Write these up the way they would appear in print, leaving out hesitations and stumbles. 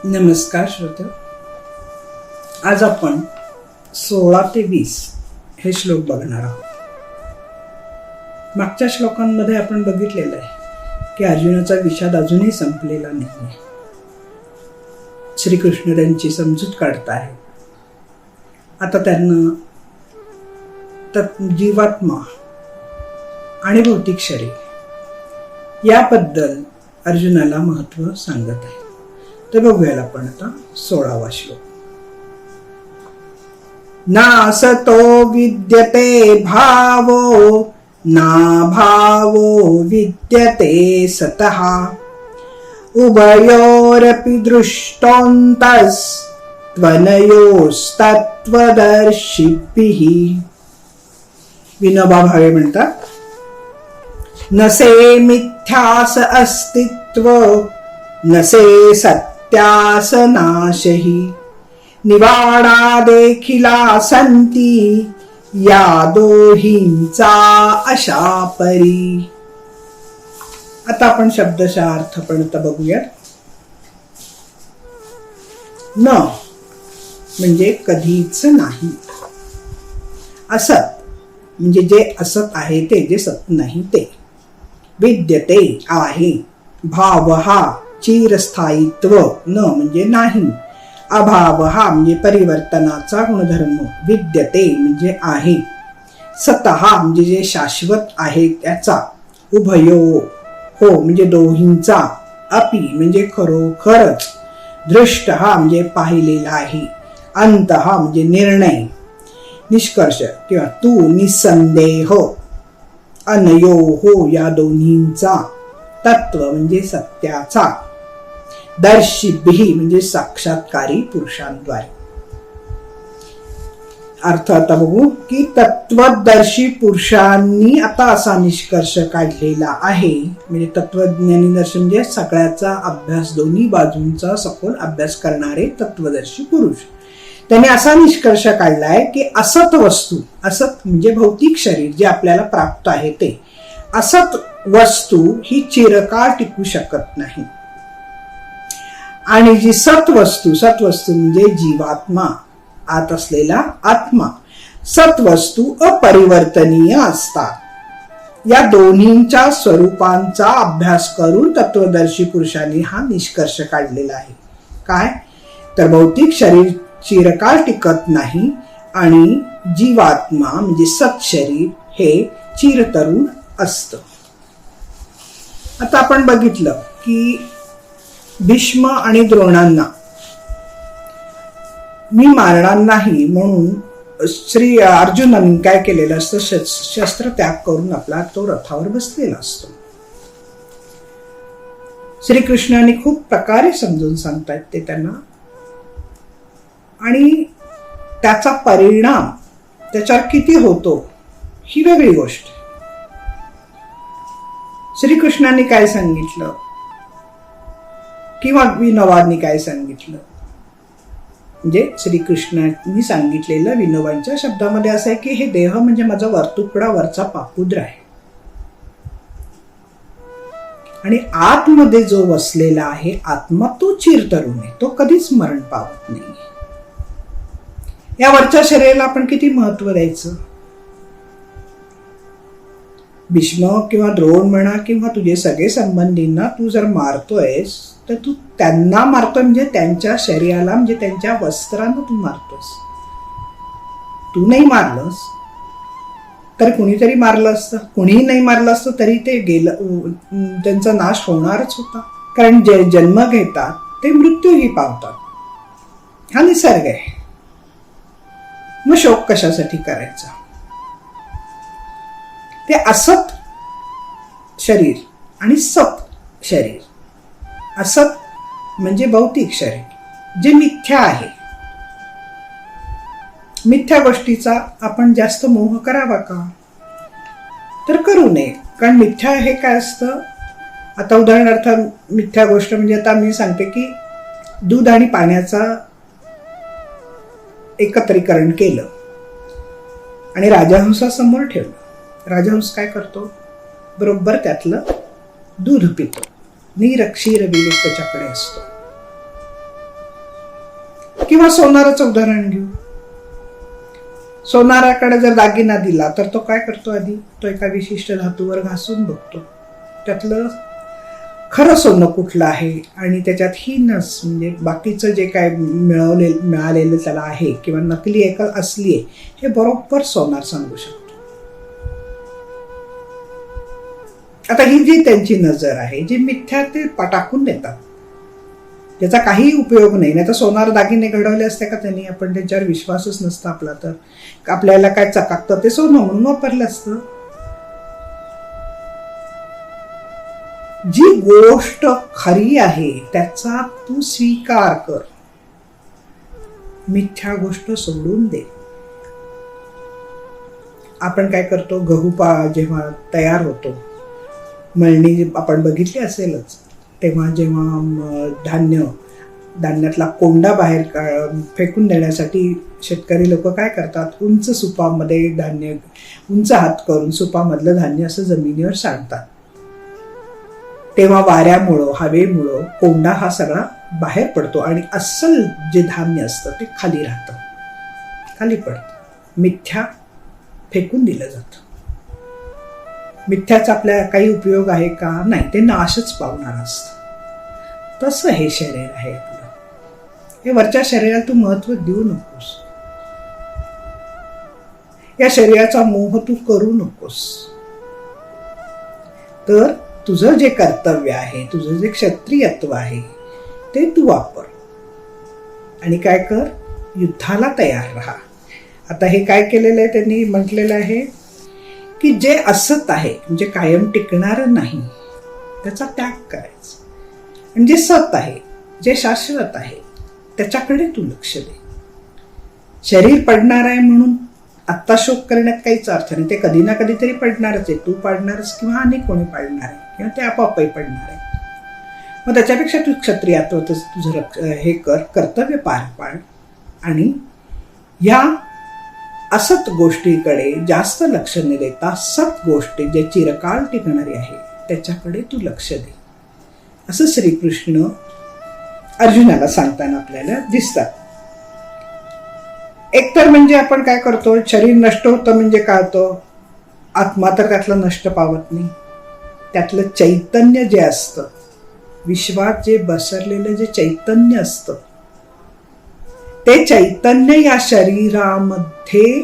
नमस्कार श्रोते, आज आपण 16 ते 20 हे श्लोक बघणार आहोत. मागच्या श्लोकांमध्ये आपण बघितलेलं आहे की अर्जुनाचा विषाद अजूनही संपलेला नाही. श्रीकृष्ण त्यांची समजूत काढताय. आता त्यांना जीवात्मा आणि भौतिक शरीर याबद्दल अर्जुनाला महत्त्व सांगत आहे. तर बघूयाला आपण आता 16वा श्लोक. नासतो विद्यते भावो ना भावो विद्यते सतः उभयोरपि दृष्टोऽन्तस् त्वनयोस्तत्त्वदर्शिभिः. विनोबा भावे म्हणतात, नसे मिथ्यास अस्तित्व नसे सत्यास नाशही निवाडा देखिला संती या दोहींचा अशा परी. आता आपण शब्दशः अर्थ पण बघूया. न म्हणजे कधीच नाही. असत म्हणजे जे असत आहे ते, जे सत नाही ते. विद्यते आहे. भाव हा चिरस्थायित्व, न म्हणजे नाही. अभाव हा म्हणजे परिवर्तनाचा गुणधर्म. विद्यते म्हणजे आहे. सतः म्हणजे जे शाश्वत आहे त्याचा. उभयो हो म्हणजे दोहींचा. अपि म्हणजे खरोखरच. दृष्ट हा म्हणजे पाहिलेला आहे. अंत हा म्हणजे निर्णय, निष्कर्ष किंवा तू निसंदेह. अनयो हो या दोन्हींचा. तत्व म्हणजे सत्याचा. दर्शिभिः म्हणजे साक्षात्कारी पुरुषांद्वारे. अर्थ आता बघू की तत्वदर्शी पुरुषांनी आता असा निष्कर्ष काढलेला आहे. म्हणजे तत्वज्ञानी दर्शन म्हणजे सगळ्याचा अभ्यास, दोन्ही बाजूंचा सखोल अभ्यास करणारे तत्वदर्शी पुरुष. त्याने असा निष्कर्ष काढलाय की असत वस्तू, असत म्हणजे भौतिक शरीर जे आपल्याला प्राप्त आहे ते, असत वस्तू ही चिरकाळ टिकू शकत नाही. आणि जी सत्वस्तू म्हणजे जीवात्मा, आत असलेला आत्मा, सत्वस्तू अपरिवर्तनीय असतात. या दोन्हींच्या स्वरूपांचा अभ्यास करून तत्वदर्शी पुरुषांनी हा निष्कर्ष काढलेला आहे. काय तर भौतिक शरीर चिरकाळ टिकत नाही आणि जीवात्मा म्हणजे सत्शरीर हे चिरतरुण असतं. आता आपण बघितलं की भीष्म आणि द्रोणांना मी मारणार नाही म्हणून श्री अर्जुनांनी काय केलेलं असतं, शस्त्र त्याग करून आपला तो रथावर बसलेला असतो. श्रीकृष्णाने खूप प्रकारे समजून सांगतायत ते त्यांना, आणि त्याचा परिणाम त्याच्यावर किती होतो ही वेगळी गोष्ट. श्रीकृष्णाने काय सांगितलं किंवा विनोबांनी काय सांगितलं, म्हणजे श्रीकृष्णांनी सांगितलेलं विनोबांच्या शब्दामध्ये असं आहे की हे देह म्हणजे माझा वरतुकडावरचा पापुद्र आहे आणि आतमध्ये जो वसलेला आहे आत्मा तो चिरतरुण आहे, तो कधीच मरण पावत नाही. या वरच्या शरीराला आपण किती महत्व द्यायचं. भीष्म किंवा द्रोण म्हणा किंवा तुझे सगळे संबंधींना तू जर मारतोयस तर तू त्यांना मारतोय म्हणजे त्यांच्या शरीराला, म्हणजे त्यांच्या वस्त्रांना तू मारतोस. तू नाही मारलंस तर कुणीतरी मारलं असतं, कुणीही नाही मारलं असतं तरी ते गेलं, त्यांचा नाश होणारच होता. कारण जे जन्म घेतात ते मृत्यूही पावतात. हा निसर्ग आहे. मग शोक कशासाठी करायचा. ते असत शरीर आणि सत शरीर. असत म्हणजे भौतिक शरीर जे मिथ्या आहे. मिथ्या गोष्टीचा आपण जास्त मोह करावा का, तर करू नये. कारण मिथ्या हे काय असतं, आता उदाहरणार्थ मिथ्या गोष्ट म्हणजे आता मी सांगते की दूध आणि पाण्याचा एकत्रीकरण केलं आणि राजहंसासमोर ठेवलं. राजहंस काय करतो, बरोबर त्यातलं दूध पितो. नीर क्षीर विवेक त्याच्याकडे असतो. किंवा सोनाराचं उदाहरण घेऊ. सोनाराकडे जर दागिना दिला तर तो काय करतो, आधी तो एका विशिष्ट धातूवर घासून बघतो त्यातलं खरं सोनं कुठलं आहे आणि त्याच्यात ही नस म्हणजे बाकीचं जे काय मिळालेलं त्याला आहे किंवा नकली आहे का असली आहे हे बरोबर सोनार सांगू शकतो. आता ही जी त्यांची नजर आहे जी मिथ्या ते टाकून देतात, त्याचा काही उपयोग नाही तर सोनार दागिने घडवले असते का त्यांनी, आपण त्यांच्यावर विश्वासच नसता आपला तर आपल्याला काय चकाकतं ते सोनं म्हणून वापरलं असतं. जी गोष्ट खरी आहे त्याचा तू स्वीकार कर, मिथ्या गोष्ट सोडून दे. आपण काय करतो, गहू जेव्हा तयार होतो, मळणी आपण बघितली असेलच, तेव्हा जेव्हा धान्यातला कोंडा बाहेर फेकून देण्यासाठी शेतकरी लोक काय करतात, उंच सुपामध्ये धान्य उंच हात करून सुपामधलं धान्य असं जमिनीवर सांडतात. तेव्हा वाऱ्यामुळं हवेमुळं कोंडा हा सगळा बाहेर पडतो आणि अस्सल जे धान्य असतं ते खाली राहतं, खाली पडतं. मिथ्या फेकून दिलं जातं. मिथ्याचा आपल्याला काही उपयोग आहे का, नाही, ते नाशच पावणार असतं. तसं हे शरीर आहे आपलं. हे वरच्या शरीराला तू महत्व देऊ नकोस, या शरीराचा मोह तू करू नकोस. तर तुझं जे कर्तव्य आहे, तुझं जे क्षत्रियत्व आहे ते तू वापर आणि काय कर, युद्धाला तयार राहा. आता हे काय केलेलं आहे, त्यांनी म्हटलेलं आहे की जे असत आहे म्हणजे कायम टिकणार नाही त्याचा त्याग करायचा, आणि जे सत आहे जे शाश्वत आहे त्याच्याकडे तू लक्ष दे. शरीर पडणार आहे म्हणून आत्ता शोक करण्यात काहीच अर्थ नाही, ते कधी ना कधीतरी पडणारच आहे. तू पाडणारच किंवा अनेक कोणी पाडणार आहे किंवा ते आपोआपही पडणार आहे. मग त्याच्यापेक्षा तू क्षत्रियात्व तुझं हे कर, कर्तव्य पार पाड आणि या असत गोष्टीकडे जास्त लक्ष न देता सत गोष्टी जे चिरकाळ टिकणारी आहे त्याच्याकडे तू लक्ष दे, असं श्रीकृष्ण अर्जुनाला सांगताना आपल्याला दिसतात. एकतर म्हणजे आपण काय करतो, शरीर नष्ट होतं म्हणजे काय होतं, आत्मा तर त्यातलं नष्ट पावत नाही. त्यातलं चैतन्य जे असतं, विश्वात जे बसरलेलं जे चैतन्य असतं ते चैतन्य या शरीरामध्ये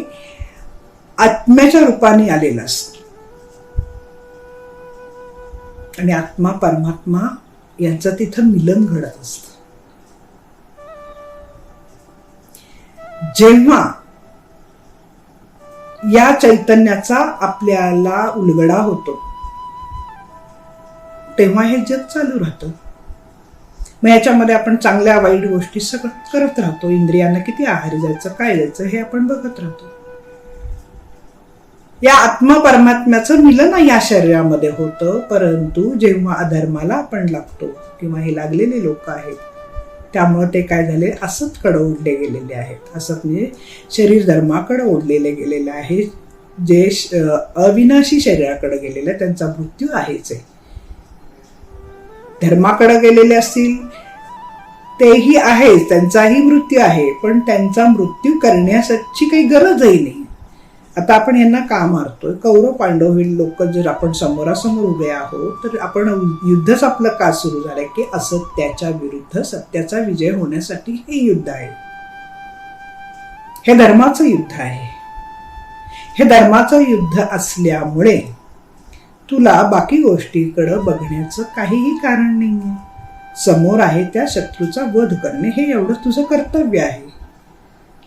आत्म्याच्या रूपाने आलेलं असतं आणि आत्मा परमात्मा यांचं तिथं मिलन घडत असतं. जेव्हा या चैतन्याचा आपल्याला उलगडा होतो तेव्हा हे जग चालू राहतं. मग याच्यामध्ये आपण चांगल्या वाईट गोष्टी सगळं करत राहतो. इंद्रियांना किती आहार जायचं, काय जायचं हे आपण बघत राहतो. या आत्मा परमात्म्याचं मिलन या शरीरामध्ये होतं, परंतु जेव्हा अधर्माला आपण लागतो किंवा हे लागलेले लोक आहेत त्यामुळे ते काय झाले, असतकडे ओढले गेलेले आहेत. असत म्हणजे शरीर धर्माकडे ओढलेले गेलेले आहे. जे अविनाशी शरीराकडे गेलेले त्यांचा मृत्यू आहेच आहे. धर्माकडे गेलेले असतील तेही आहेच, त्यांचाही मृत्यू आहे, पण त्यांचा मृत्यू करण्याची काही गरजही नाही. आता आपण यांना का मारतोय, कौरव पांडव हे लोक जर आपण समोरासमोर उभे आहोत तर आपण युद्धच आपलं का सुरू झालंय की असत्याच्या विरुद्ध सत्याचा विजय होण्यासाठी हे युद्ध आहे. हे धर्माचं युद्ध आहे. हे धर्माचं युद्ध असल्यामुळे तुला बाकी गोष्टीकडे बघण्याचं काहीही कारण नाहीये. समोर आहे त्या शत्रूचा वध करणे हे एवढं तुझं कर्तव्य आहे,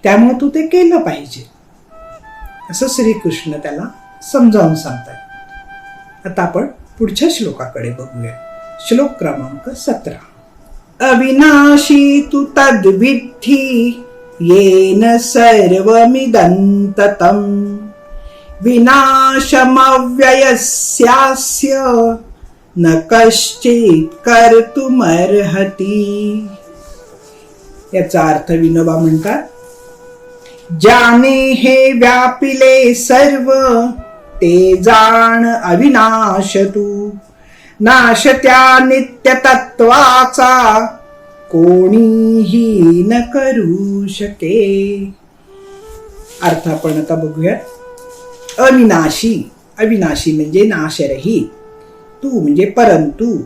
त्यामुळे तू ते केलं पाहिजे असं श्रीकृष्ण त्याला समजावून सांगतात. आता आपण पुढच्या श्लोकाकडे बघूया. श्लोक क्रमांक 17. अविनाशी तु तद्विद्धि येन सर्वमिदं विनाशमव्ययस्यास्य न कश्चित् कर्तुमर्हति. याचा अर्थ विनोबा म्हणतात, ज्याने हे व्यापिले सर्व ते जाण अविनाश तू, नाश त्या नित्य तत्वाचा कोणीही न करू शके. अर्थ आपण आता बघूया. अविनाशी, अविनाशी म्हणजे नाशरहित. तू म्हणजे परंतु.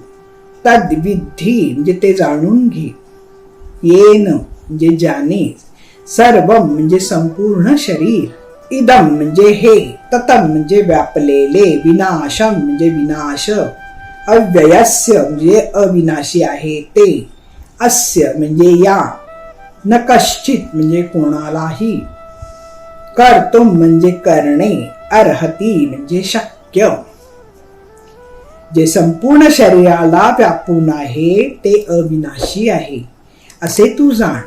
तद्विधी म्हणजे ते जाणून घे. येन म्हणजे ज्याने. सर्वम म्हणजे संपूर्ण शरीर. इदम म्हणजे हे. ततम म्हणजे व्यापलेले. विनाशम म्हणजे विनाश. अव्ययस्य म्हणजे अविनाशी आहे ते. अस्य म्हणजे या. न कश्चित म्हणजे कोणालाही. कर्तुम म्हणजे करणे. अर्हती म्हणजे शक्य. जे संपूर्ण शरीराला व्यापून आहे ते अविनाशी आहे असे तू जाण.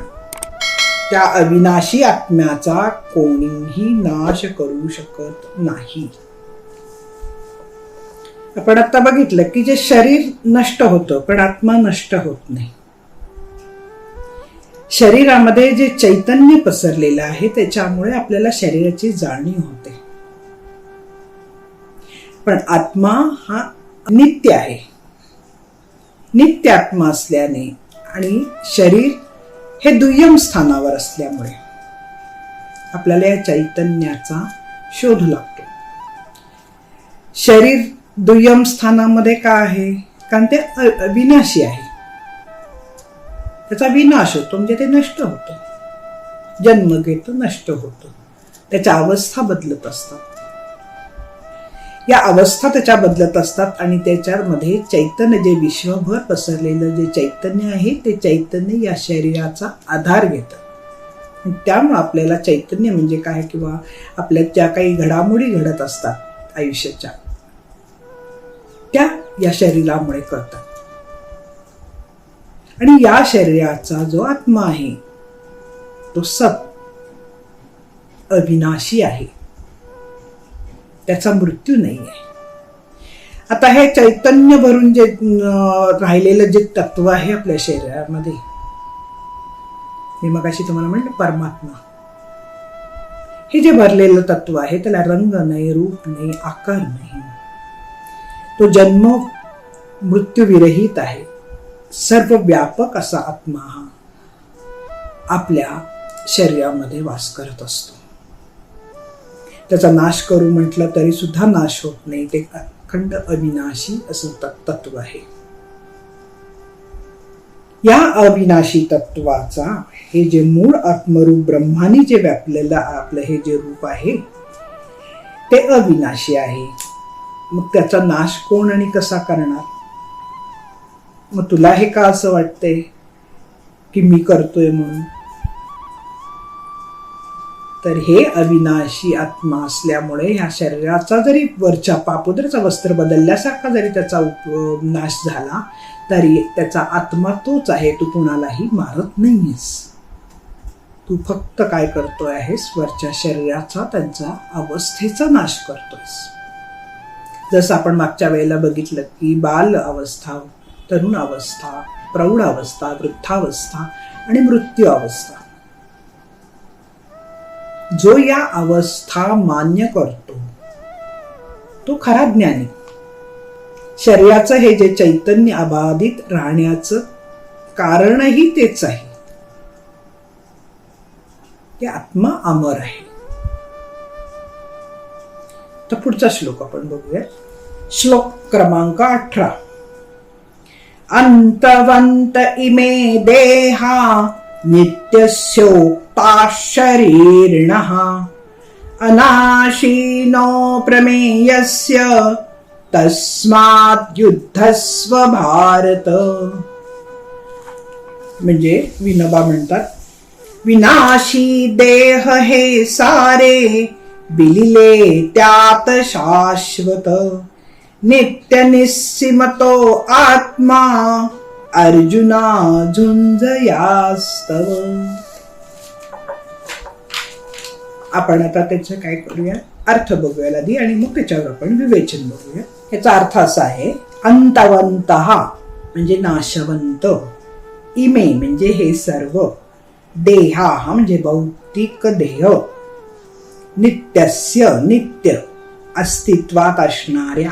त्या अविनाशी आत्म्याचा कोणीही नाश करू शकत नाही. आपण आता बघितलं की जे शरीर नष्ट होतं पण आत्मा नष्ट होत नाही. शरीरामध्ये जे चैतन्य पसरलेलं आहे त्याच्यामुळे आपल्याला शरीराची जाणीव होते. पण आत्मा हा नित्य आहे. नित्य आत्मा असल्याने आणि शरीर हे दुय्यम स्थानावर असल्यामुळे आपल्याला या चैतन्याचा शोध लागतो. शरीर दुय्यम स्थानामध्ये का आहे? कारण ते विनाशी आहे. त्याचा विनाश होतो म्हणजे ते नष्ट होतं. जन्म घेतो, नष्ट होतं. त्याच्या अवस्था बदलत असतात. या अवस्था त्याच्या बदलत असतात आणि त्याच्यामध्ये चैतन्य जे विश्वभर पसरलेलं जे चैतन्य आहे ते चैतन्य या शरीराचा आधार घेतं. त्यामुळे आपल्याला चैतन्य म्हणजे काय किंवा आपल्या ज्या काही घडामोडी घडत असतात आयुष्याच्या त्या या शरीरामुळे कळतात. आणि या शरीराचा जो आत्मा आहे तो सत अविनाशी आहे. त्याचा मृत्यू नाही आहे. आता हे चैतन्य भरून जे राहिलेलं जे तत्व आहे आपल्या शरीरामध्ये मी मगाशी तुम्हाला म्हटलं परमात्मा, हे जे भरलेलं तत्व आहे त्याला रंग नाही, रूप नाही, आकार नाही. तो जन्म मृत्यू विरहित आहे. सर्व व्यापक असा आत्मा हा आपल्या शरीरामध्ये वास करत असतो. त्याचा नाश करू म्हटलं तरी सुद्धा नाश होत नाही. ते अखंड अविनाशी असं तत्व आहे. या अविनाशी तत्वाचा हे जे मूळ आत्मरूप ब्रह्मानी जे व्यापलेलं आपलं हे जे रूप आहे ते अविनाशी आहे. मग त्याचा नाश कोण आणि कसा करणार? मग तुला हे का असं वाटतंय की मी करतोय म्हणून? तर हे अविनाशी आत्मा असल्यामुळे ह्या शरीराचा जरी वरच्या पापुद्राचा वस्त्र बदलल्यासारखा जरी त्याचा नाश झाला तरी त्याचा आत्मा तोच आहे. तू कुणालाही मारत नाहीस. तू फक्त काय करतोय आहेस? वरच्या शरीराचा त्यांचा अवस्थेचा नाश करतोयस. जसं आपण मागच्या वेळेला बघितलं की बाल अवस्था, तरुण अवस्था, प्रौढ अवस्था, वृद्धावस्था आणि मृत्यू अवस्था. जो या अवस्था मान्य करतो तो खरा ज्ञानी. शरीराचं हे जे चैतन्य अबाधित राहण्याचं कारणही तेच आहे. ते आत्मा अमर आहे. तर पुढचा श्लोक आपण बघूया. श्लोक क्रमांक 18. अंतवंत इमे देहा नित्यस्योक्ता शरीरिणः अनाशीनो प्रमेयस्य तस्मात् युद्धस्व भारत. म्हणजे विनोबा म्हणतात, विनाशी देह हे सारे बिलिले त्यात शाश्वत. नित्य निस्सिमतो आत्मा अर्जुना झुंज यास्तव. आपण आता त्याचं काय करूया, अर्थ बघूया आधी आणि मग त्याच्यावर आपण विवेचन बघूया. याचा अर्थ असा आहे, अंतवंतः म्हणजे नाशवंत, इमे म्हणजे हे सर्व, देहा म्हणजे भौतिक देह, नित्यस्य नित्य अस्तित्वात असणाऱ्या,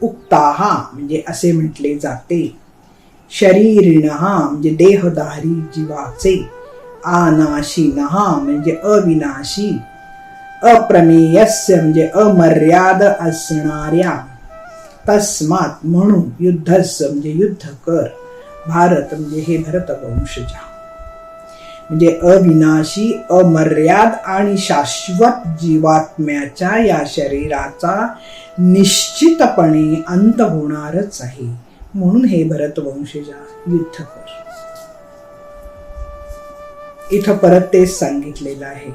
उक्ताहा म्हणजे असे म्हटले जाते, शरीरिणः म्हणजे देहधारी जीवाचे, अनाशिनः म्हणजे अविनाशी, अप्रमेयस्य म्हणजे अमर्याद असणाऱ्या, तस्मात म्हणून, युद्धस्य म्हणजे युद्ध कर, भारत म्हणजे हे भरतवंशजा, म्हणजे अविनाशी, अमर्याद आणि शाश्वत जीवात्म्याच्या या शरीराचा निश्चितपणे अंत होणारच आहे. म्हणून हे भरतवंशजा युद्ध कर. इथं परत तेच सांगितलेलं आहे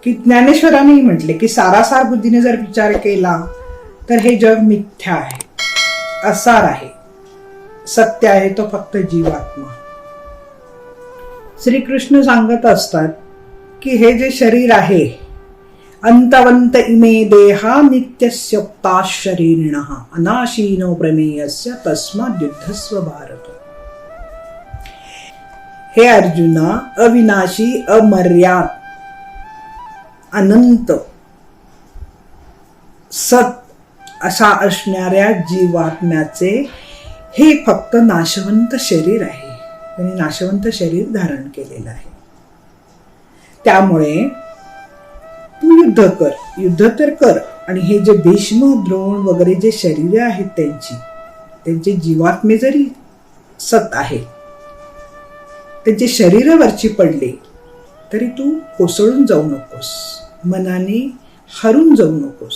की ज्ञानेश्वरांनी म्हटले की सारासार बुद्धीने जर विचार केला तर हे जग मिथ्या आहे, असार आहे. सत्य आहे तो फक्त जीवात्मा. श्रीकृष्ण सांगत असतात की हे जे शरीर आहे, अंतवंत इमे देहा नित्यस्योक्ता शरीरिणः अनाशीनो प्रमेयस्य तस्मात् युद्धस्व भारत. हे अर्जुना, अविनाशी, अमर्याद, अनंत, सत अशा असणाऱ्या जीवात्म्याचे हे फक्त नाशवंत शरीर आहे. त्यांनी नाशवंत शरीर धारण केलेलं आहे. त्यामुळे तू युद्ध कर, युद्ध तर कर. आणि हे जे भीष्म, द्रोण वगैरे जे शरीर आहेत त्यांचे जीवात्मे जरी सत आहे, त्यांचे शरीरावरची पडले तरी तू कोसळून जाऊ नकोस, मनाने हरून जाऊ नकोस.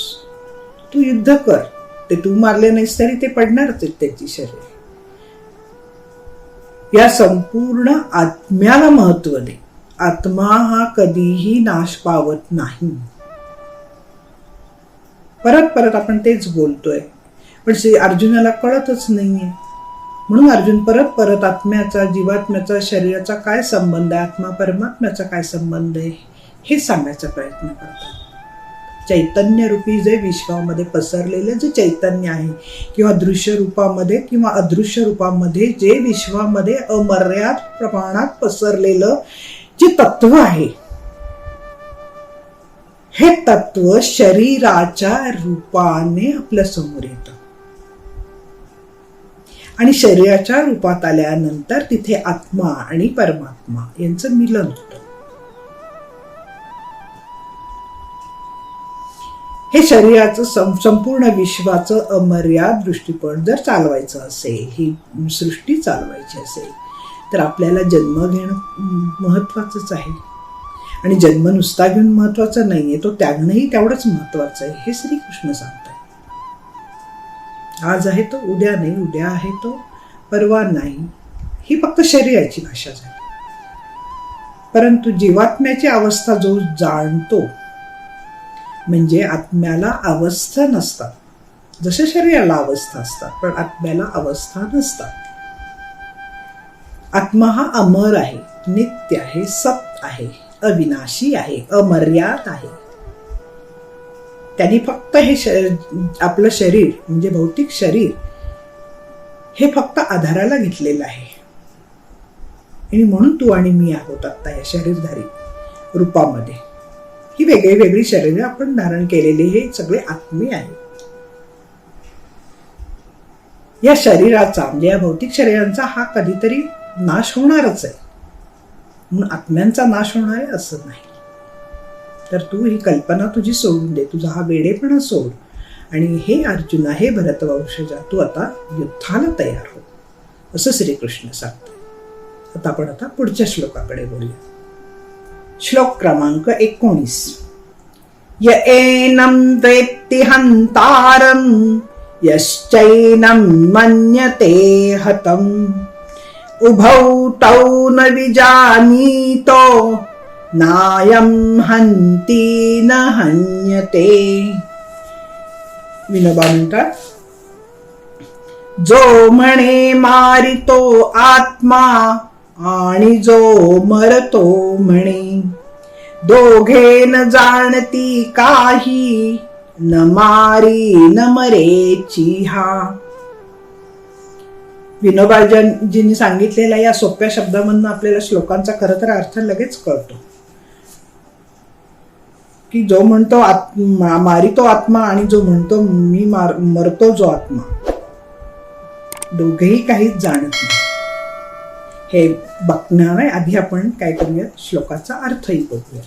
तू युद्ध कर. ते तू मारले नाहीस तरी ते पडणारच त्याची शरीर. या संपूर्ण आत्म्याला महत्व दे. आत्मा हा कधीही नाश पावत नाही. परत परत आपण तेच बोलतोय, पण अर्जुनाला कळतच नाहीये. म्हणून अर्जुन परत परत आत्म्याचा, जीवात्म्याचा, शरीराचा काय संबंध आहे, आत्मा परमात्म्याचा काय संबंध आहे हे सांगायचा प्रयत्न करतात. चैतन्य रूपी जे विश्वामध्ये पसरलेले जे चैतन्य आहे, किंवा दृश्य रूपामध्ये किंवा अदृश्य रूपामध्ये जे विश्वामध्ये अमर्याद प्रमाणात पसरलेलं जे तत्व आहे, हे तत्व शरीराच्या रूपाने आपल्या समोर येतं. आणि शरीराच्या रूपात आल्यानंतर तिथे आत्मा आणि परमात्मा यांचं मिलन होतं. हे शरीराचं संपूर्ण विश्वाचं अमर्याद दृष्टिकोन जर चालवायचं असेल, ही सृष्टी चालवायची असेल, तर आपल्याला जन्म घेणं महत्वाचंच आहे. आणि जन्म नुसता घेऊन महत्वाचा नाहीये, तो त्यागणंही तेवढंच महत्वाचं आहे. हे श्रीकृष्ण सांगताय. आज आहे तो उद्या नाही, उद्या आहे तो परवा नाही, ही फक्त शरीराची भाषा झाली. परंतु जीवात्म्याची अवस्था जो जाणतो, म्हणजे आत्म्याला अवस्था नसतात. जसे शरीराला अवस्था असतात, पण आत्म्याला अवस्था नसतात. आत्मा हा अमर आहे, नित्य आहे, सत आहे, अविनाशी आहे, अमर्याद आहे. त्यांनी फक्त हे आपलं शरीर म्हणजे भौतिक शरीर हे फक्त आधाराला घेतलेलं आहे. आणि म्हणून तू आणि मी आहोत आता या शरीरधारी रूपामध्ये. ही वेगळी वेगळी शरीर आपण धारण केलेली हे सगळे आत्मे आहेत. या शरीराचा म्हणजे या भौतिक शरीरांचा हा कधीतरी नाश होणारच आहे. म्हणून आत्म्यांचा नाश होणार आहे असं नाही. तर तू ही कल्पना तुझी सोडून दे, तुझा हा वेडेपणा सोड. आणि हे अर्जुना, हे भरतवंशजा, तू आता युद्धाला तयार हो, असं श्रीकृष्ण सांगतात. आता आपण पुढच्या श्लोकाकडे बोलूया. श्लोक क्रमांक 19. य एनं वेत्ति हन्तारं यश्चैनं मन्यते हतम् उभौ तौ न विजानीतो नायं हन्ति न हन्यते. विनोबा म्हणतात, जो म्हणे मारितो आत्मा आणि जो मरतो म्हणे, दोघे न जाणती काही, न मारी न मरेची हा. विनोबाजींनी सांगितलेल्या या सोप्या शब्दामधून आपल्याला श्लोकांचा खरं तर अर्थ लगेच कळतो. की जो म्हणतो मारितो आत्मा आणि जो म्हणतो मी मरतो जो आत्मा, दोघेही काहीच जाणत नाही. हे बघणार आधी आपण काय करूया, श्लोकाचा अर्थही बघूया.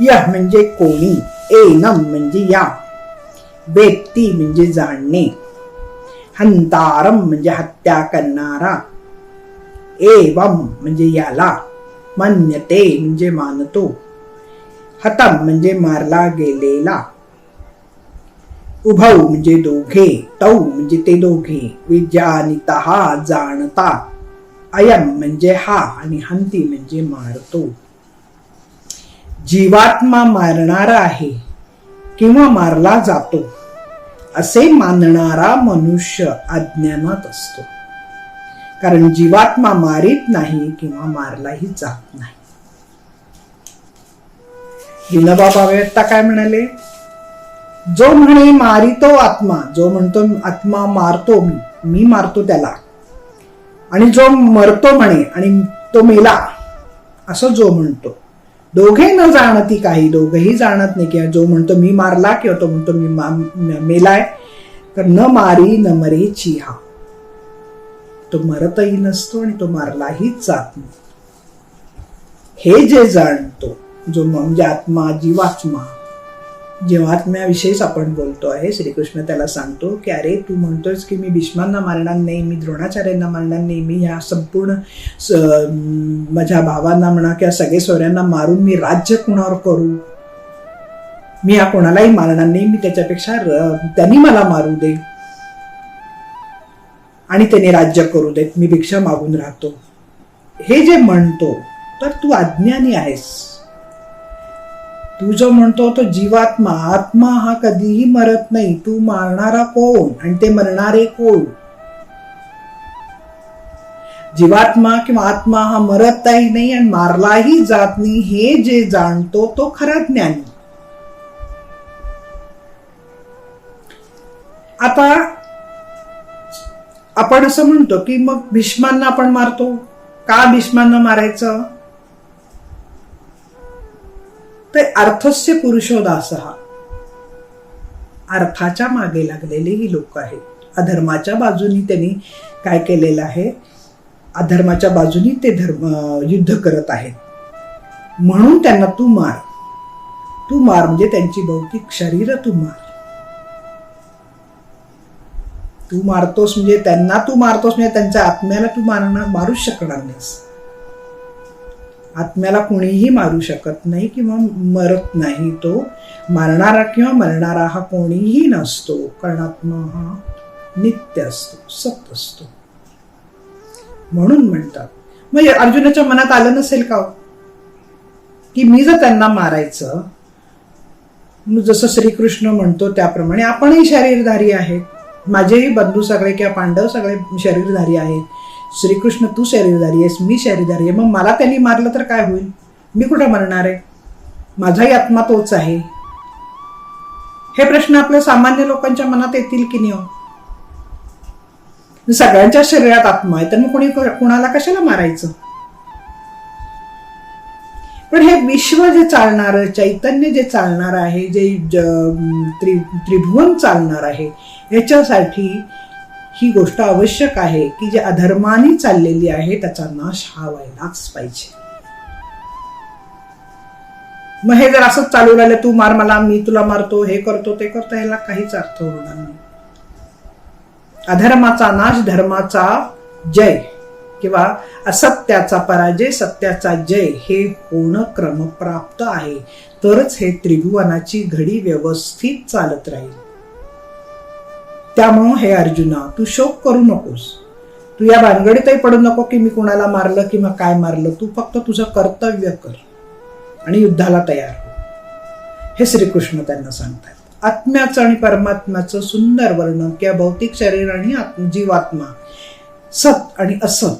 या म्हणजे कोणी, एनम म्हणजे या, वेत्ती म्हणजे जाणणे, हंतारम म्हणजे हत्या करणारा, एवम म्हणजे याला, मन्यते म्हणजे मानतो, हतम म्हणजे मारला गेलेला, उभौ म्हणजे दोघे, तौ म्हणजे ते दोघे, विजानितः जाणता, अयम म्हणजे हा आणि हंती म्हणजे मारतो. जीवात्मा मारणारा आहे किंवा मारला जातो असे मानणारा मनुष्य अज्ञानात असतो. कारण जीवात्मा मारित नाही किंवा मारलाही जात नाही. विनोबा भावे आता काय म्हणाले, जो म्हणे मारितो आत्मा, जो म्हणतो आत्मा मारतो, मी मारतो त्याला, आणि जो मरतो म्हणे आणि तो मेला, असं जो म्हणतो, दोघे न जाणती काही, दोघेही जाणत नाही. किंवा जो म्हणतो मी मारला किंवा तो म्हणतो मी मेलाय, तर न मारी न मरे चिहा, तो मरतही नसतो आणि तो मारलाही जात नाही. हे जे जाणतो, जो म्हणजे आत्मा, जीवात्मा, जीवात्म्याविषयीच आपण बोलतो आहे. श्रीकृष्ण त्याला सांगतो की अरे तू म्हणतोयस की मी भीष्मांना मारणार नाही, मी द्रोणाचार्यांना मारणार नाही, मी ह्या संपूर्ण माझ्या भावांना म्हणा किंवा सगळे सोयऱ्यांना मारून मी राज्य कुणावर करू, मी या कोणालाही मारणार नाही, मी त्याच्यापेक्षा त्यांनी मला मारू दे आणि त्याने राज्य करू देत, मी भिक्षा मागून राहतो, हे जे म्हणतो तर तू अज्ञानी आहेस. तू जो म्हणतो तो जीवात्मा, आत्मा हा कधीही मरत नाही. तू मारणारा कोण आणि ते मरणारे कोण? जीवात्मा किंवा आत्मा हा मरतही नाही आणि मारलाही जात नाही. हे जे जाणतो तो खरा ज्ञानी. आता आपण असं म्हणतो की मग भीष्मांना आपण मारतो का, भीष्मांना मारायचं? ते अर्थस्य पुरुषोदासः, अर्थाच्या मागे लागलेले ही लोक आहेत. अधर्माच्या बाजूनी त्यांनी काय केलेलं आहे, अधर्माच्या बाजूनी ते युद्ध करत आहेत. म्हणून त्यांना तू मार. तू मार म्हणजे त्यांची भौतिक शरीर तू मार. तू मारतोस म्हणजे त्यांना तू मारतोस म्हणजे त्यांच्या आत्म्याला तू मारूच शकणार नाहीस. आत्म्याला कोणीही मारू शकत नाही किंवा मरत नाही. तो मारणारा किंवा मरणारा हा कोणीही नसतो, कारण आत्मा हा नित्य असतो, सत असतो. म्हणून म्हणतात. मग अर्जुनाच्या मनात आलं नसेल का की मी जर त्यांना मारायचं, जसं श्रीकृष्ण म्हणतो त्याप्रमाणे आपणही शरीरधारी आहेत. माझेही बंधू सगळे किंवा पांडव सगळे शरीरधारी आहेत. श्रीकृष्ण तू शरीरधारी आहेस, मी शरीरधारी आहे. मग मला त्यांनी मारलं तर काय होईल? मी कुठं मरणार आहे? माझाही आत्मा तोच आहे. हे प्रश्न आपल्या सामान्य लोकांच्या मनात येतील की नाही? सगळ्यांच्या शरीरात आत्मा आहे, तर मग कोणी कोणाला कशाला मारायचं? पण हे विश्व जे चालणार, चैतन्य जे चालणार आहे, जे त्रिभुवन चालणार आहे, याच्यासाठी ही गोष्ट आवश्यक आहे की जे अधर्माने चाललेली आहे त्याचा नाश हा व्हायलाच पाहिजे. मग हे जर असंच चालू राहिलं, तू मार मला, मी तुला मारतो, हे करतो ते करतो, ह्याला काहीच अर्थ होणार नाही. अधर्माचा नाश, धर्माचा जय किंवा असत्याचा पराजय, सत्याचा जय हे होणं क्रमप्राप्त आहे. तरच हे त्रिभुवनाची घडी व्यवस्थित चालत राहील. त्यामुळं हे अर्जुना, तू शोक करू नकोस. तू या भानगडीतही पडू नको की मी कुणाला मारलं किंवा काय मारलं. तू फक्त तुझं कर्तव्य कर आणि युद्धाला तयार हो. हे श्रीकृष्ण त्यांना सांगतात. आत्म्याचं आणि परमात्म्याचं सुंदर वर्णन किंवा भौतिक शरीर आणि जीवात्मा, सत आणि असत,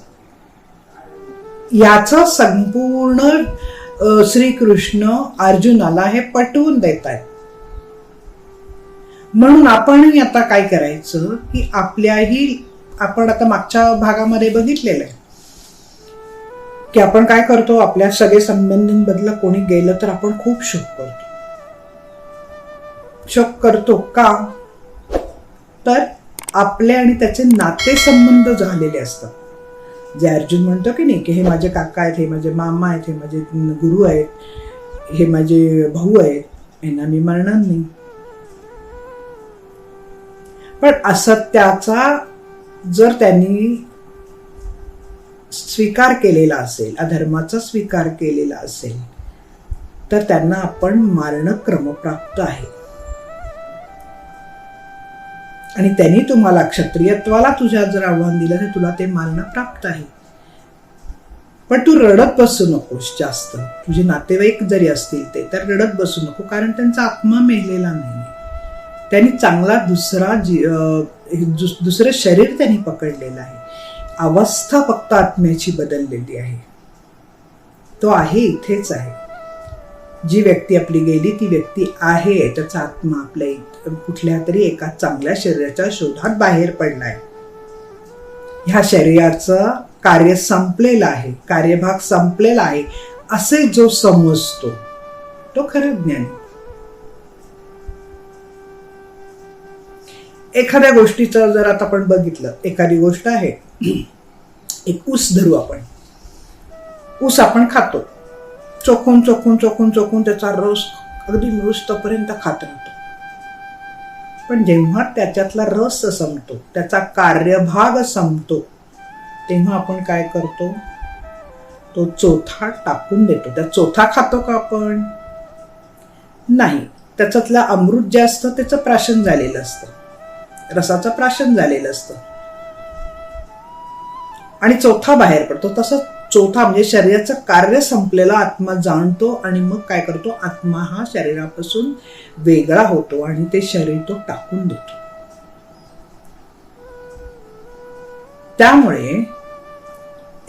याचं संपूर्ण श्रीकृष्ण अर्जुनाला हे पटवून देत आहेत. म्हणून आपणही आता काय करायचं की आपण आता मागच्या भागामध्ये बघितलेलं आहे की आपण काय करतो, आपल्या सगळे संबंधींबद्दल कोणी गेलं तर आपण खूप शोक करतो. शोक करतो का? तर आपले आणि त्याचे नातेसंबंध झालेले असतात. जे अर्जुन म्हणतो की नाही की हे माझे काका आहेत, हे माझे मामा आहेत, हे माझे गुरु आहेत, हे माझे भाऊ आहेत, यांना मी मारणार नाही. पण असत्याचा जर त्यांनी स्वीकार केलेला असेल, अधर्माचा स्वीकार केलेला असेल, तर त्यांना आपण मारणं क्रमप्राप्त आहे. आणि त्यांनी तुम्हाला क्षत्रियत्वाला तुझ्या जर आव्हान दिलं तर तुला ते मारणं प्राप्त आहे. पण तू रडत बसू नकोस जास्त. तुझे नातेवाईक जरी असतील ते तर रडत बसू नको, कारण त्यांचा आत्मा मेलेला नाही. त्यांनी चांगला दुसरं शरीर त्यांनी पकडलेलं आहे. अवस्था फक्त आत्म्याची बदललेली आहे. तो आहे, इथेच आहे. जी व्यक्ती आपली गेली ती व्यक्ती आहे. त्याचा आत्मा आपल्या कुठल्या तरी एका चांगल्या शरीराच्या शोधात बाहेर पडलाय. ह्या शरीराचं कार्य संपलेलं आहे, कार्यभाग संपलेला आहे असे जो समजतो तो खरं ज्ञानी. एखाद्या गोष्टीचं जर आता आपण बघितलं, एखादी गोष्ट आहे, एक ऊस धरू आपण. ऊस आपण खातो, चोखून चोखून चोखून चोखून त्याचा रस अगदी मृष्टपर्यंत खात राहतो. पण जेव्हा त्याच्यातला रस संपतो, त्याचा कार्यभाग संपतो, तेव्हा आपण काय करतो? तो चोथा टाकून देतो. त्या चोथा खातो का आपण? नाही. त्याच्यातलं अमृत जे असतं त्याचं प्राशन झालेलं असतं, रसाचं प्राशन झालेलं असतं आणि चोथा बाहेर पडतो. तसं चौथा म्हणजे शरीराचं कार्य संपलेला आत्मा जाणतो आणि मग काय करतो? आत्मा हा शरीरापासून वेगळा होतो आणि ते शरीर तो टाकून देतो. त्यामुळे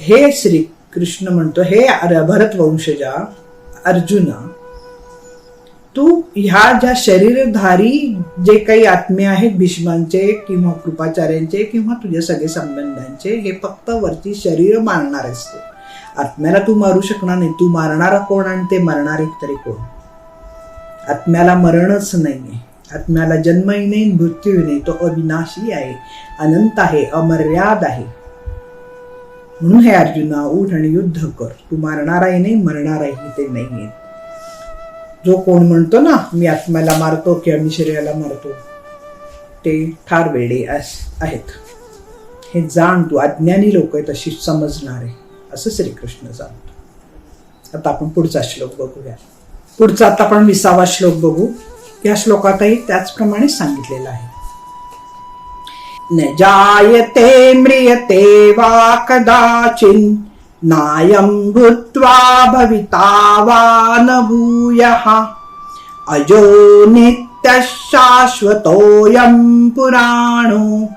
हे श्रीकृष्ण म्हणतो, हे भरतवंशजा अर्जुना, तू ह्या ज्या शरीरधारी जे काही आत्मे आहेत, भीष्मांचे किंवा कृपाचार्यांचे किंवा तुझ्या सगळे संबंधांचे, हे फक्त वरती शरीर मारणार असतो. आत्म्याला तू मारू शकणार नाही. तू मारणारा कोण आणि ते मरणारे तरी कोण? आत्म्याला मरणच नाहीये. आत्म्याला जन्मही नाही, मृत्यूही नाही. तो अविनाशी आहे, अनंत आहे, अमर्याद आहे. म्हणून हे अर्जुना, उठ आणि युद्ध कर. तू मारणाराही नाही, मरणाराही ते नाहीये. जो कोण म्हणतो ना मी आत्म्याला मारतो किंवा मी शरीराला मारतो, ते ठार वेडे आहेत. हे जाण तू. अज्ञानी लोक आहेत अशी समजणारे, असं श्रीकृष्ण सांगतो. आता आपण पुढचा श्लोक बघूया. पुढचा आता आपण 20वा श्लोक बघू. या श्लोकातही त्याचप्रमाणे सांगितलेलं आहे. न जायते म्रियते वा कदाचिन नायं भूत्वा भविता वा न भूयः अजो नित्यः शाश्वतोऽयं पुराणो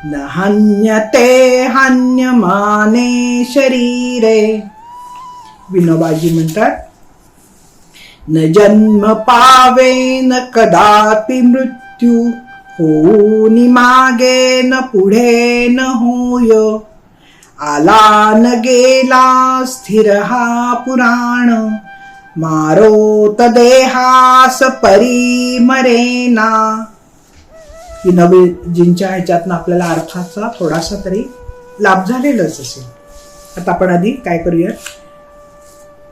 न हन्यते हन्यमाने शरीरे. विनोबाजी म्हणतात, न जन्म पावे न कदापि मृत्यू होऊनि मागे न पुढे न होय. आला न गेला स्थिर हा पुराण मारोत देहास परी मरेना. विनोबाजींच्या ह्याच्यातनं आपल्याला अर्थाचा थोडासा तरी लाभ झालेलाच असेल. आता आपण आधी काय करूया,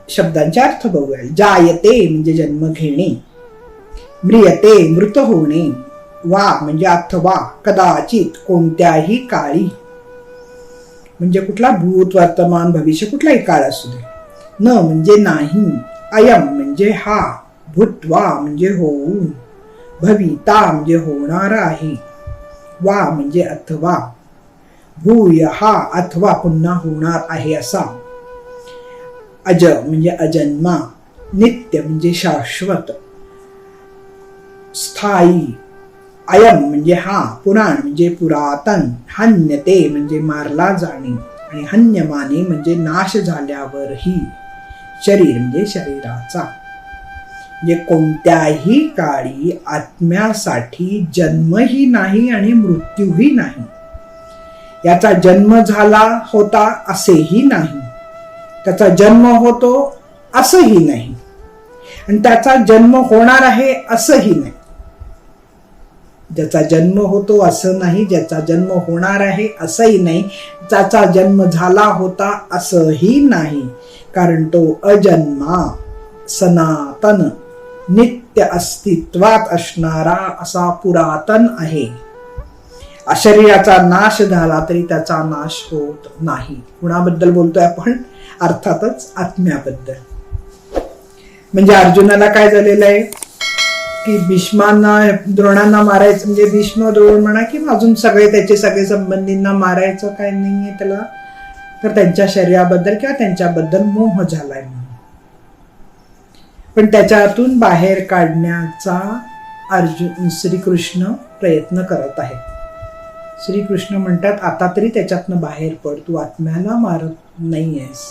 शब्दांचे अर्थ बघूया. जायते म्हणजे जन्म घेणे, म्रियते मृत होणे, वा म्हणजे अथवा, कदाचित कोणत्याही काळी, म्हणजे कुठला भूत वर्तमान भविष्य कुठलाही काळ असू दे. न म्हणजे नाही, अयम म्हणजे हा, भूत्वा म्हणजे होऊन, भविता म्हणजे होणार आहे, वा म्हणजे अथवा, भूय हा अथवा पुन्हा होणार आहे असा, अज म्हणजे अजन्मा, नित्य म्हणजे शाश्वत, स्थायी, अयम म्हणजे हा, पुराण म्हणजे पुरातन, हन्यते म्हणजे मारला जाणे आणि हन्यमाने म्हणजे नाश झाल्यावरही, शरीर म्हणजे शरीराचा. म्हणजे कोणत्याही काळी आत्म्यासाठी जन्मही नाही आणि मृत्यूही नाही. याचा जन्म झाला होता असेही नाही, त्याचा जन्म होतो असंही नाही, आणि त्याचा जन्म होणार आहे असंही नाही. ज्याचा जन्म होतो असं नाही, ज्याचा जन्म होणार आहे असंही नाही, ज्याचा जन्म झाला होता असंही नाही, कारण तो अजन्मा, सनातन, नित्य अस्तित्वात असणारा असा पुरातन आहे. शरीराचा नाश झाला तरी त्याचा नाश होत नाही. कुणाबद्दल बोलतोय आपण? अर्थातच आत्म्याबद्दल. म्हणजे अर्जुनाला काय झालेलं आहे की भीष्मांना, द्रोणांना मारायचं, म्हणजे भीष्म, द्रोण म्हणा किंवा अजून सगळे त्याचे सगळे संबंधींना मारायचं काय नाहीये त्याला, तर त्यांच्या शरीराबद्दल किंवा त्यांच्याबद्दल मोह झालाय म्हणून. पण त्याच्यातून बाहेर काढण्याचा श्रीकृष्ण प्रयत्न करत आहेत. श्रीकृष्ण म्हणतात आता तरी त्याच्यातनं बाहेर पड, तू आत्म्याला मारत नाहीयेस,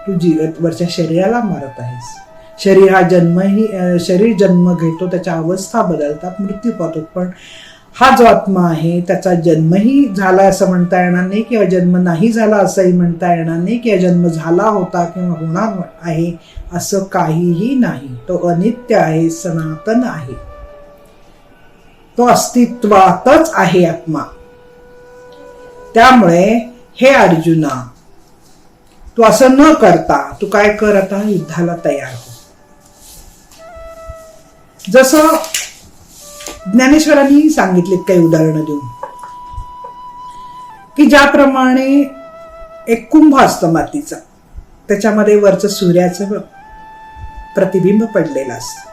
तू वरच्या शरीराला मारत आहेस. शरीर जन्म घेतो, त्याच्या अवस्था बदलतात, मृत्यू पावतो, पण हा जो आत्मा आहे त्याचा जन्मही झाला असं म्हणता येणार नाही किंवा जन्म नाही झाला असंही म्हणता येणार नाही, किंवा जन्म झाला होता किंवा होणार आहे असं काहीही नाही. तो अनित्य आहे, सनातन आहे, तो अस्तित्वातच आहे आत्मा. त्यामुळे हे अर्जुना, तू असं न करता तू काय कर, आता युद्धाला तयार हो. जसं ज्ञानेश्वरांनी सांगितलेत काही उदाहरणं देऊन, की ज्याप्रमाणे एक कुंभ असतं मातीचा, त्याच्यामध्ये वरचं सूर्याचं प्रतिबिंब पडलेलं असतं.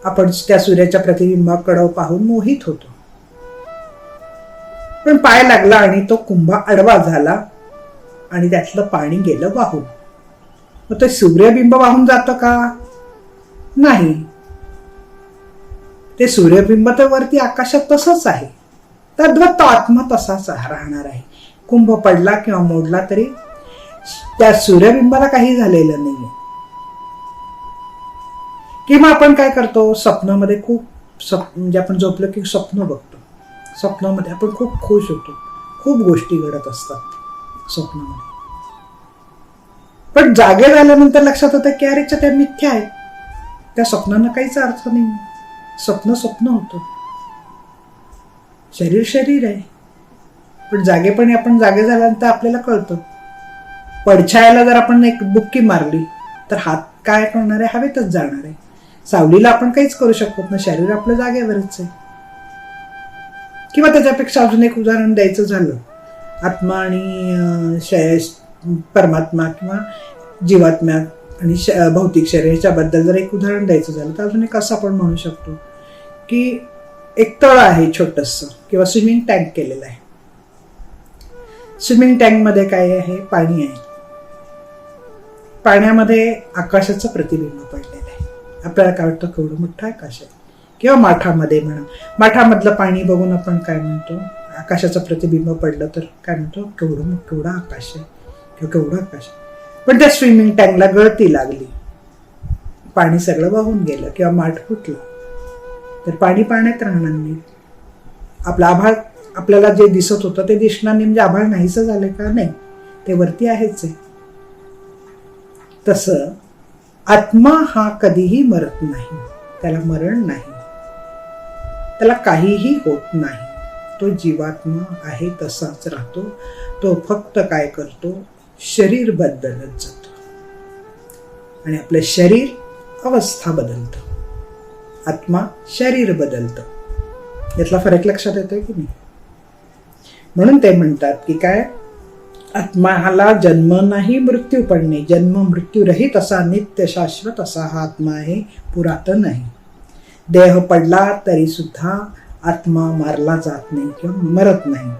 आपण त्या सूर्याच्या प्रतिबिंबाकडे पाहून मोहित होतो, पण पाय लागला आणि तो कुंभ आडवा झाला आणि त्यातलं पाणी गेलं वाहून. मग ते सूर्यबिंब वाहून जातं का? नाही. ते सूर्यबिंब तर वरती आकाशात तसंच आहे, तद्वत तो आत्मा तसाच राहणार आहे. कुंभ पडला किंवा मोडला तरी त्या सूर्यबिंबाला काही झालेलं नाहीये. किंवा आपण काय करतो, स्वप्नामध्ये म्हणजे आपण झोपलं की स्वप्न बघतो, स्वप्नामध्ये आपण खूप खुश होतो, खूप गोष्टी घडत असतात स्वप्नामध्ये, पण जागे झाल्यानंतर लक्षात होतं की अरे त्या मिथ्या आहेत, त्या स्वप्नांना काहीच अर्थ नाही. स्वप्न होतं, शरीर आहे, पण जागेपणी आपण जागे झाल्यानंतर आपल्याला कळतं. पडछायाला जर आपण एक बुक्की मारली तर हात काय करणार आहे, हवेतच जाणार आहे. सावलीला आपण काहीच करू शकत नाही, शरीर आपलं जागेवरच आहे. किंवा त्याच्यापेक्षा अजून एक उदाहरण द्यायचं झालं, आत्मा आणि परमात्मा किंवा जीवात्म्या आणि भौतिक शरीराच्या बद्दल जर एक उदाहरण द्यायचं झालं तर अजून एक असं आपण म्हणू शकतो की एक तळ आहे छोटंसं, किंवा स्विमिंग टँक केलेलं आहे. स्विमिंग टँक मध्ये काय आहे, पाणी आहे. पाण्यामध्ये आकाशाचं प्रतिबिंब पडलेलं आहे. आपल्याला काय वाटतं, केवढं मोठं आकाश आहे. किंवा माठामध्ये म्हणा, माठामधलं पाणी बघून आपण काय म्हणतो, आकाशाचं प्रतिबिंब पडलं तर काय म्हणतो, केवढं आकाश आहे किंवा केवढं आकाश आहे. पण त्या स्विमिंग टँकला गळती लागली, पाणी सगळं वाहून गेलं किंवा माठ फुटलं तर पाणी पाण्यात राहणार नाही. आपलं आभाळ आपल्याला जे दिसत होतं ते दिसणार नाही, म्हणजे आभाळ नाहीसं झालं का? नाही, ते वरती आहेच आहे. तसं आत्मा हा कधीही मरत नाही, त्याला मरण नाही, त्याला काहीही होत नाही. तो जीवात्मा आहे तसाच राहतो. तो फक्त काय करतो, शरीर बदलत जातो आणि आपलं शरीर अवस्था बदलतं, आत्मा शरीर बदलतं. यातला फरक लक्षात येतोय की नाही? म्हणून ते म्हणतात की काय, आत्माला जन्म नाही, मृत्यू पण नाही. जन्म मृत्यू रहित असा नित्य शाश्वत असा हा आत्मा आहे, पुरातन आहे. देह पडला तरी सुद्धा आत्मा मारला जात नाही किंवा मरत नाही.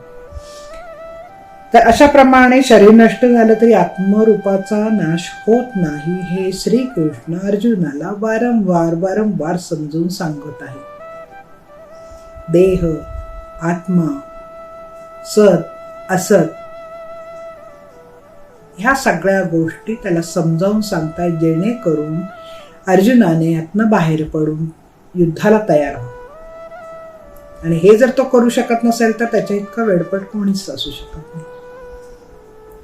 तर अशा प्रमाणे शरीर नष्ट झालं तरी आत्मरूपाचा नाश होत नाही, हे श्रीकृष्ण अर्जुनाला वारंवार समजून सांगत आहे. देह, आत्मा, सत असत ह्या सगळ्या गोष्टी त्याला समजावून सांगताय, जेणेकरून अर्जुनाने यातनं बाहेर पडून युद्धाला तयार हो. आणि हे जर तो करू शकत नसेल तर त्याच्या इतका वेडपट कोणीच असू शकत नाही.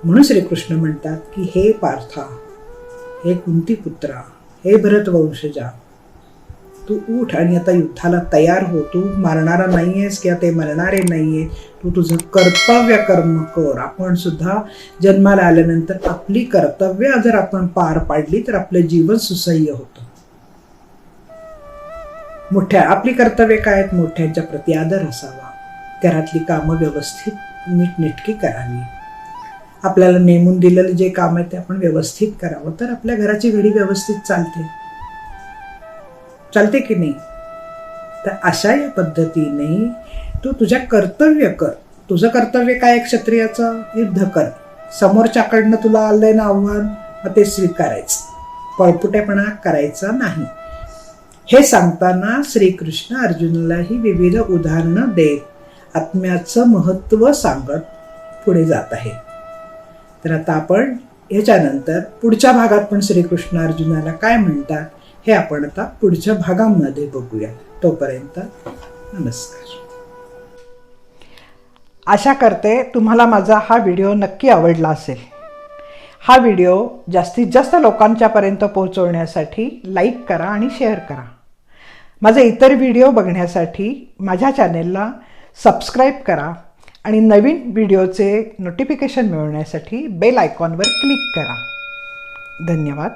म्हणून श्रीकृष्ण म्हणतात की हे पार्था, हे कुंती पुत्रा, हे भरतवंशजा, तू उठ आणि आता युद्धाला तयार हो. तू मारणारा नाही आहेस किंवा ते मरणारे नाही आहेत. तू तुझं कर्तव्य कर्म कर. आपण सुद्धा जन्माला आल्यानंतर आपली कर्तव्य जर आपण पार पाडली तर आपलं जीवन सुसह्य होतं. आपली कर्तव्य काय आहेत? मोठ्यांच्या प्रती आदर असावा, घरातली कामं व्यवस्थित नीटनेटकी करावी, आपल्याला नेमून दिलेलं जे काम आहे ते आपण व्यवस्थित करावं, तर आपल्या घराची घडी व्यवस्थित चालते की नाही? तर अशा या पद्धतीने तू तुझ्या कर्तव्य कर. तुझं कर्तव्य काय? क्षत्रियाचं युद्ध कर. समोरच्याकडनं तुला आलंय ना आव्हान, ते स्वीकारायचं, पळपुटेपणा करायचा नाही. हे सांगताना श्रीकृष्ण अर्जुनालाही विविध उदाहरणं देत आत्म्याचं महत्त्व सांगत पुढे जात आहे. तर आता आपण याच्यानंतर पुढच्या भागात पण श्रीकृष्ण अर्जुनाला काय म्हणतात हे आपण आता पुढच्या भागामध्ये बघूया. तोपर्यंत नमस्कार. आशा करते तुम्हाला माझा हा व्हिडिओ नक्की आवडला असेल. हा व्हिडिओ जास्तीत जास्त लोकांच्यापर्यंत पोहोचवण्यासाठी लाईक करा आणि शेअर करा. माझे इतर व्हिडिओ बघण्यासाठी माझ्या चॅनेलला सबस्क्राईब करा आणि नवीन व्हिडिओचे नोटिफिकेशन मिळवण्यासाठी बेल आयकॉनवर क्लिक करा. धन्यवाद.